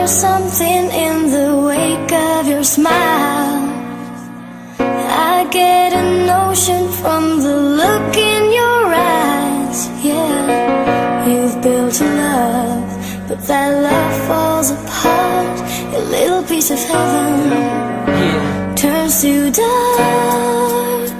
there's something in the wake of your smile. I get a notion from the look in your eyes. Yeah, you've built a love, but that love falls apart. A little piece of heaven turns to dark.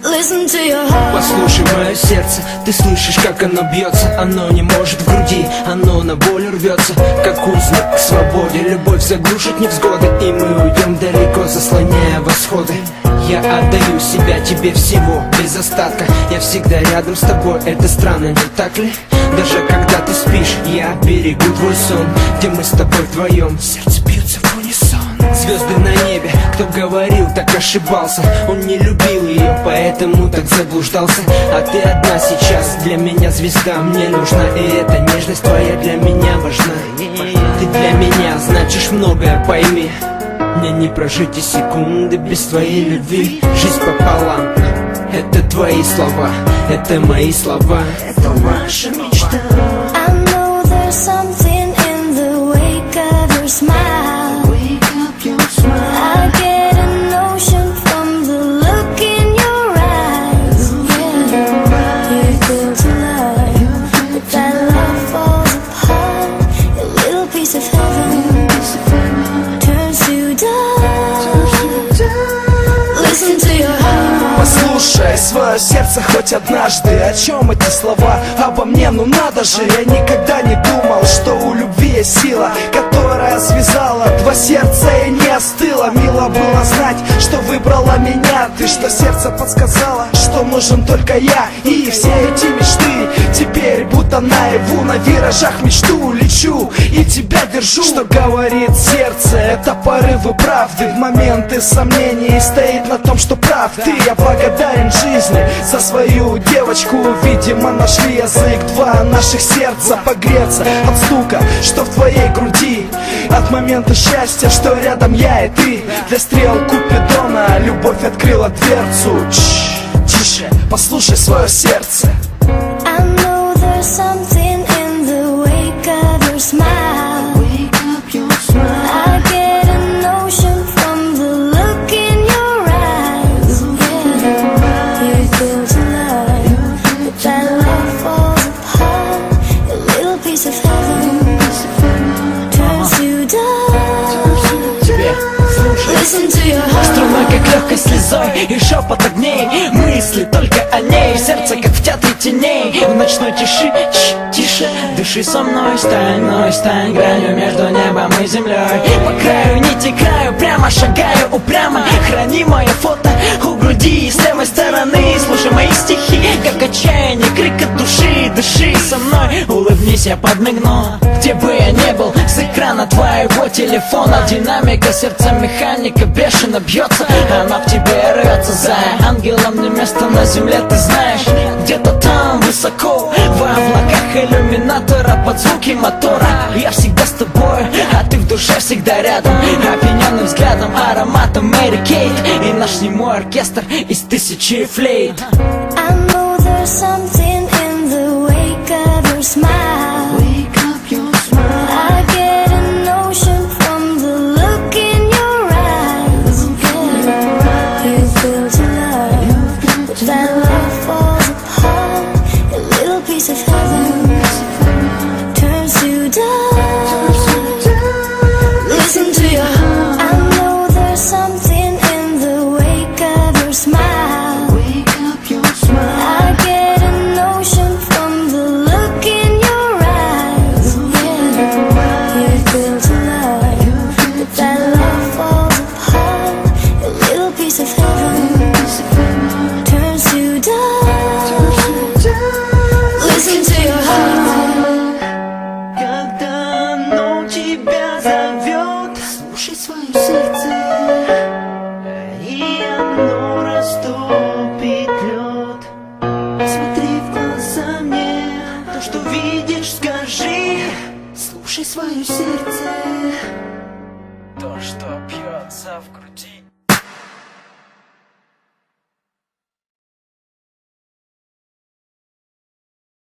Listen to your heart. Послушай мое сердце, ты слышишь, как оно бьется. Оно не может в груди, оно на волю рвется, как узник к свободе. Любовь заглушит невзгоды, и мы уйдем далеко, заслоняя восходы. Я отдаю себя тебе всего, без остатка. Я всегда рядом с тобой, это странно, не так ли? Даже когда ты спишь, я берегу твой сон, где мы с тобой вдвоем, сердце бьется в унисон. Звезды на небе, кто говорил, так ошибался. Он не любил ее, поэтому так заблуждался. А ты одна сейчас, для меня звезда, мне нужна. И эта нежность твоя для меня важна. Ты для меня значишь многое, пойми. Мне не прожить и секунды без твоей любви. Жизнь пополам, это твои слова, это мои слова, это наша мечта. I know there's something in the wake of your smile. I get a notion from the look in your eyes. Yeah, you've built a love, but that love falls apart. A little piece of heaven turns to dark. Listen to your heart. Послушай свое сердце хоть однажды. О чем эти слова обо мне? Ну надо же, я никогда не думал, что у любви есть сила, которая связала два сердца и не остыла. Мило было знать, что выбрала меня ты, что сердце подсказало, что нужен только я. И все эти мечты теперь будто наяву. На виражах мечту лечу и тебя держу. Что говорит сердце, это порывы правды. В моменты сомнений стоит на том, что прав ты. Я благодарен жизни за свою девочку. Видимо, нашли язык два наших сердца погреться от стука, что в твоей груди, от момента счастья, что рядом я и ты. Для стрел Купидона любовь открыла дверцу. Тише, послушай свое сердце. I know there's something in the wake of your smile. I get a notion from the look in your eyes. Yeah, you've built a love, but that love falls apart. A little piece of heaven turns to dark. Listen to your heart. Струной, как легкой слезой и шепот огней. Мысли только о ней, сердце, как в театре теней. В ночной тиши, тише, дыши со мной. Стань гранью между небом и землей. По краю нити краю, прямо шагаю упрямо. Храни мое фото у груди с левой стороны. Слушай мои стихи, как отчаяние, крик от души. Дыши со мной, улыбнись, я подмигну. Где бы я не был, с экрана твоего телефона динамика, сердца механика бешено бьется. Она в тебе рвется, зая. Ангелом не место на земле, ты знаешь. Где-то там высоко, в облаках иллюминатора, под звуки мотора. Я всегда с тобой, а ты в душе всегда рядом. Опьяненным взглядом, ароматом Мэри Кейт. И наш немой оркестр из тысячи флейт. I know there's something in the wake of your smile. I get a notion from the look in your eyes. Yeah, you've built a love, but that love falls apart. A little piece of heaven turns to dark. Listen to your heart. I know there's something in the wake of your smile. I get a notion from the look in your eyes. Yeah, you've built a love, but that love falls apart. A little piece of heaven turns to dark. Listen to your heart. Когда оно тебя зовет, слушай свое сердце, и оно растопит лед. Смотри в глаза мне, то, что видишь, скажи. Слушай свое сердце, то, что бьется в груди.